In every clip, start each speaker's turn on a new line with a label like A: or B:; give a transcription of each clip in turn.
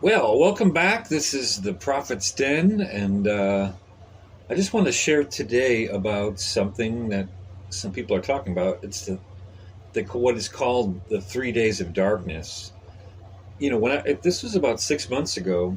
A: Well, welcome back. This is the Prophet's Den, and I just want to share today about something that some people are talking about. It's the what is called the 3 days of darkness. This was about 6 months ago.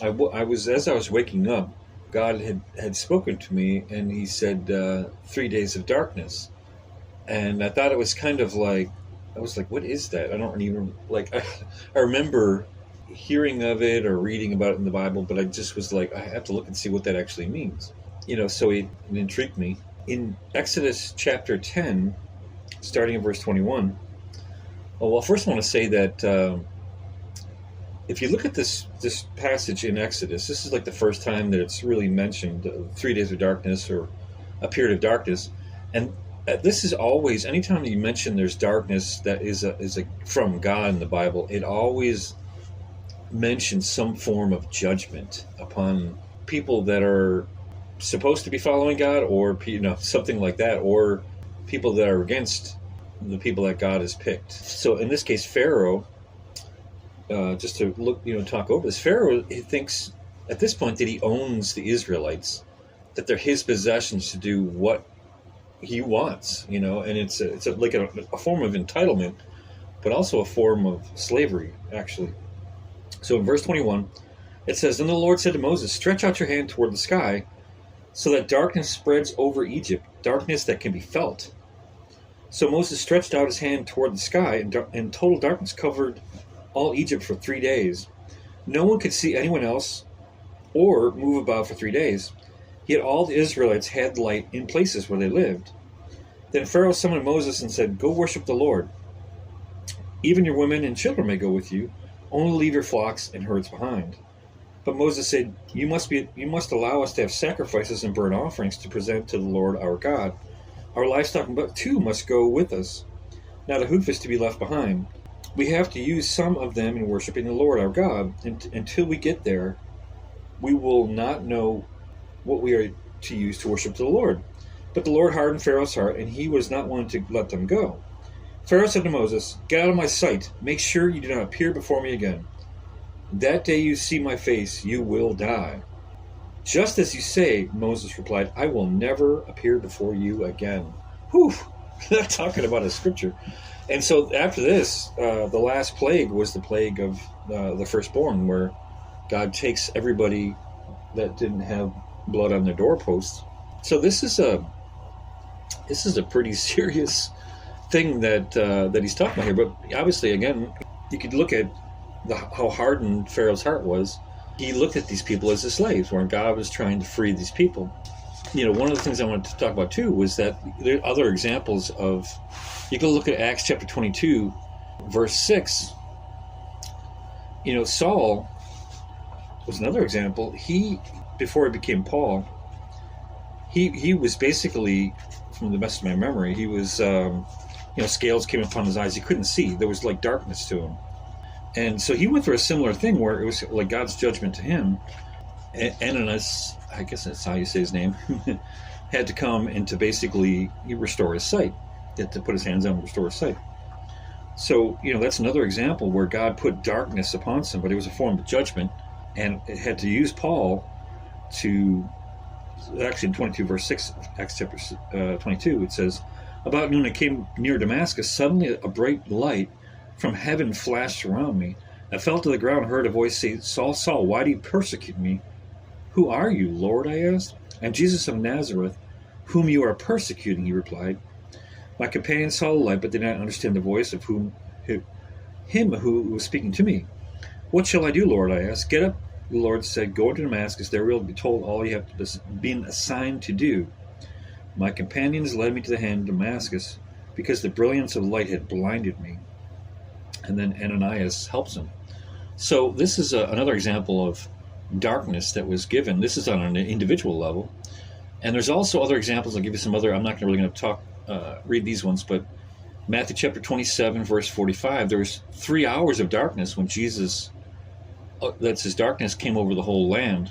A: I was as I was waking up, God had spoken to me, and He said 3 days of darkness, and I thought it was kind of like I was like, what is that? I don't even like. I remember hearing of it or reading about it in the Bible, but I just was like, I have to look and see what that actually means. So it intrigued me. In Exodus chapter 10, starting in verse 21, well, first I want to say that if you look at this passage in Exodus, this is like the first time that it's really mentioned 3 days of darkness or a period of darkness. And this is always, anytime you mention there's darkness that is from God in the Bible, it always mentions some form of judgment upon people that are supposed to be following God, or something like that, or people that are against the people that God has picked. So in this case, Pharaoh, just to talk over this, Pharaoh, he thinks at this point that he owns the Israelites, that they're his possessions to do what he wants, and it's like a form of entitlement, but also a form of slavery, actually. So in verse 21, it says, "Then the Lord said to Moses, stretch out your hand toward the sky, so that darkness spreads over Egypt, darkness that can be felt." So Moses stretched out his hand toward the sky, and total darkness covered all Egypt for 3 days. No one could see anyone else or move about for 3 days. Yet all the Israelites had light in places where they lived. Then Pharaoh summoned Moses and said, "Go worship the Lord. Even your women and children may go with you. Only leave your flocks and herds behind." But Moses said, You must allow us to have sacrifices and burnt offerings to present to the Lord our God. Our livestock too must go with us. Not a hoof is to be left behind. We have to use some of them in worshiping the Lord our God. Until we get there, we will not know what we are to use to worship the Lord. But the Lord hardened Pharaoh's heart, and he was not willing to let them go. Pharaoh said to Moses, "Get out of my sight. Make sure you do not appear before me again. That day you see my face, you will die." "Just as you say," Moses replied, "I will never appear before you again." Whew! That's talking about a scripture. And so after this, the last plague was the plague of the firstborn, where God takes everybody that didn't have blood on their doorposts. So this is a pretty serious thing that he's talking about here. But obviously, again, you could look at how hardened Pharaoh's heart was. He looked at these people as his slaves, where God was trying to free these people. One of the things I wanted to talk about too was that there are other examples of. You can look at Acts chapter 22, verse 6. Saul was another example. Before he became Paul, he was basically, from the best of my memory, he was. Scales came upon his eyes. He couldn't see. There was like darkness to him. And so he went through a similar thing where it was like God's judgment to him. Ananias, I guess that's how you say his name, had to come and to basically restore his sight. He had to put his hands on and restore his sight. So, that's another example where God put darkness upon somebody. It was a form of judgment. And it had to use Paul to, actually in 22 verse 6, Acts chapter 22, it says, "About noon I came near Damascus. Suddenly a bright light from heaven flashed around me. I fell to the ground and heard a voice say, 'Saul, Saul, why do you persecute me?' 'Who are you, Lord?' I asked. 'I'm Jesus of Nazareth, whom you are persecuting,' he replied. My companions saw the light, but did not understand the voice of him who was speaking to me. 'What shall I do, Lord?' I asked. 'Get up,' the Lord said. 'Go into Damascus. There you will be told all you have been assigned to do.' My companions led me to the hand of Damascus, because the brilliance of light had blinded me." And then Ananias helps him. So this is another example of darkness that was given. This is on an individual level. And there's also other examples. I'll give you some other, I'm not really going to read these ones, but Matthew chapter 27, verse 45, there was 3 hours of darkness when Jesus, that's his darkness, came over the whole land.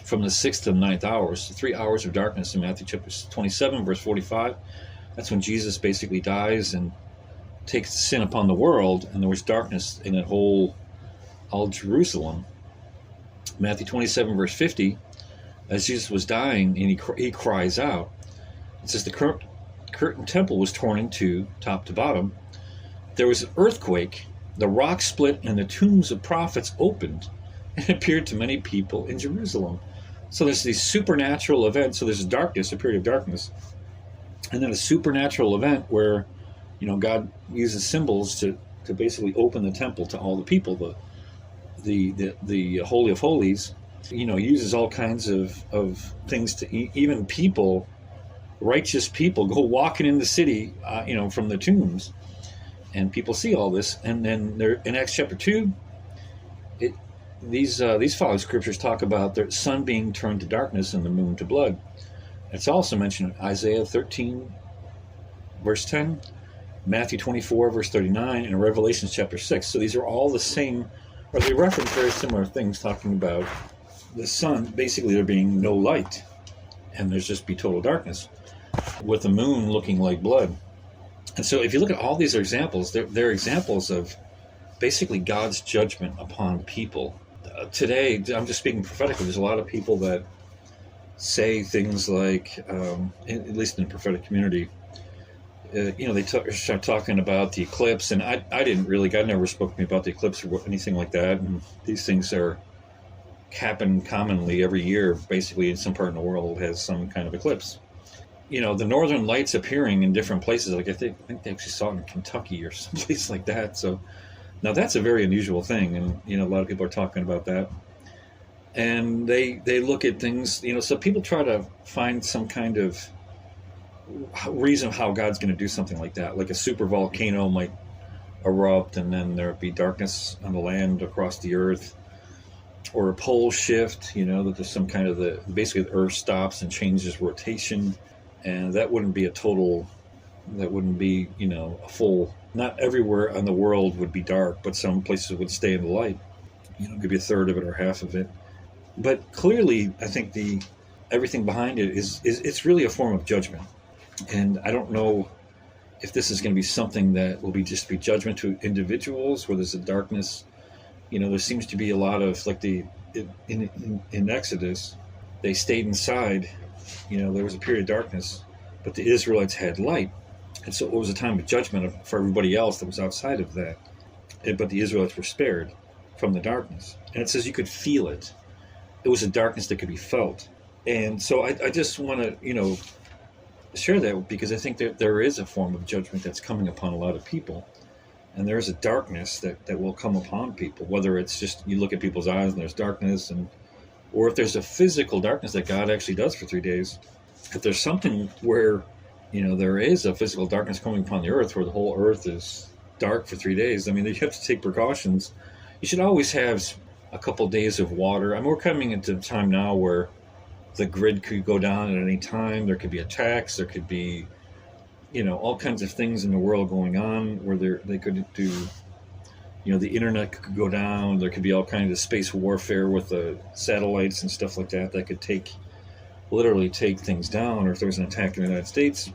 A: From the 6th to the 9th hours, 3 hours of darkness in Matthew chapter 27, verse 45. That's when Jesus basically dies and takes sin upon the world, and there was darkness in that whole all Jerusalem. Matthew 27, verse 50, as Jesus was dying, and he cries out. It says, the curtain temple was torn in two, top to bottom. There was an earthquake, the rock split, and the tombs of prophets opened and appeared to many people in Jerusalem. So there's these supernatural events. So there's darkness, a period of darkness, and then a supernatural event where, God uses symbols to basically open the temple to all the people. The Holy of Holies, uses all kinds of things to even people, righteous people, go walking in the city, from the tombs, and people see all this. And then there in Acts chapter 2, these following scriptures talk about the sun being turned to darkness and the moon to blood. It's also mentioned in Isaiah 13, verse 10, Matthew 24, verse 39, and Revelation chapter 6. So these are all the same, or they reference very similar things, talking about the sun, basically there being no light, and there's just be total darkness, with the moon looking like blood. And so if you look at all these examples, they're examples of basically God's judgment upon people. Today, I'm just speaking prophetically, there's a lot of people that say things like, at least in the prophetic community, they start talking about the eclipse, and I didn't really, God never spoke to me about the eclipse or anything like that, and these things happen commonly every year. Basically, in some part in the world has some kind of eclipse. The northern lights appearing in different places, like I think they actually saw it in Kentucky or someplace like that. So now that's a very unusual thing, and a lot of people are talking about that. And they look at things, so people try to find some kind of reason how God's going to do something like that. Like a super volcano might erupt, and then there'd be darkness on the land across the earth, or a pole shift, that there's some kind of basically the earth stops and changes rotation, and that wouldn't be a full, not everywhere in the world would be dark, but some places would stay in the light, maybe a third of it or half of it. But clearly, I think everything behind it is it's really a form of judgment. And I don't know if this is going to be something that will just be judgment to individuals, where there's a darkness. There seems to be a lot of, like in Exodus, they stayed inside. There was a period of darkness, but the Israelites had light. And so it was a time of judgment for everybody else that was outside of that. But the Israelites were spared from the darkness. And it says you could feel it. It was a darkness that could be felt. And so I just want to, share that, because I think that there is a form of judgment that's coming upon a lot of people. And there is a darkness that will come upon people, whether it's just you look at people's eyes and there's darkness, or if there's a physical darkness that God actually does for 3 days. If there's something where, there is a physical darkness coming upon the earth, where the whole earth is dark for 3 days, you have to take precautions. You should always have a couple days of water. We're coming into a time now where the grid could go down at any time. There could be attacks. There could be, all kinds of things in the world going on where they could do, the internet could go down. There could be all kinds of space warfare with the satellites and stuff like that could literally take things down. Or if there was an attack in the United States,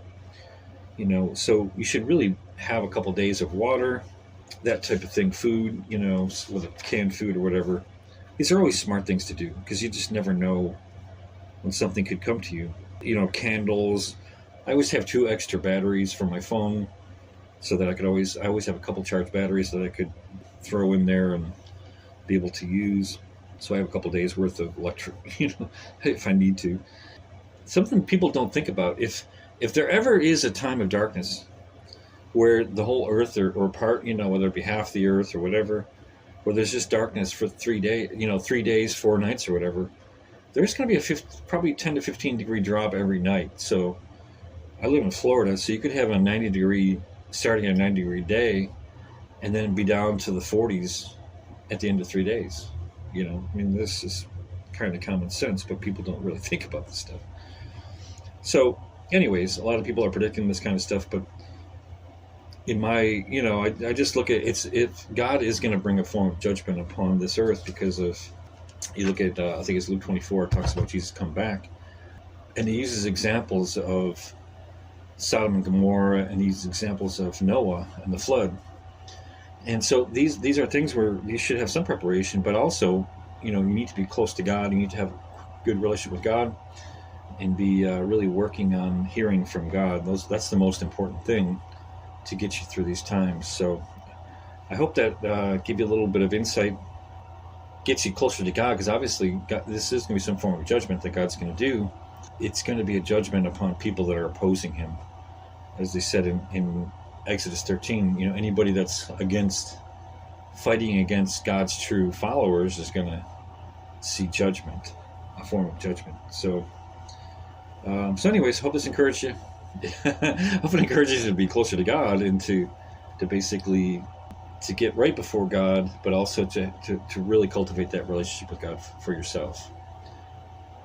A: so you should really have a couple days of water, that type of thing, food, with a canned food or whatever. These are always smart things to do, because you just never know when something could come to you. Candles. I always have 2 extra batteries for my phone, so that I always have a couple charged batteries that I could throw in there and be able to use. So I have a couple days worth of electric, if I need to. Something people don't think about, if there ever is a time of darkness where the whole earth or part, whether it be half the earth or whatever, where there's just darkness for 3 days, 3 days, 4 nights or whatever, there's going to be probably 10 to 15 degree drop every night. So I live in Florida, so you could have starting a 90 degree day, and then be down to the 40s at the end of 3 days. This is kind of common sense, but people don't really think about this stuff. So anyways, a lot of people are predicting this kind of stuff, but in my, I just look at if God is going to bring a form of judgment upon this earth, because of, you look at, I think it's Luke 24, it talks about Jesus come back, and he uses examples of Sodom and Gomorrah, and he uses examples of Noah and the flood. And so these are things where you should have some preparation, but also, you need to be close to God. You need to have a good relationship with God, and be really working on hearing from God. That's the most important thing to get you through these times. So I hope that give you a little bit of insight, gets you closer to God, because obviously God, this is going to be some form of judgment that God's going to do. It's going to be a judgment upon people that are opposing Him, as they said in Exodus 13. Anybody that's fighting against God's true followers is going to see judgment, a form of judgment. So anyways, hope this encouraged you. Hope it encourages you to be closer to God, and to basically to get right before God, but also to really cultivate that relationship with God for yourself.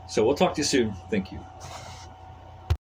A: So we'll talk to you soon. Thank you.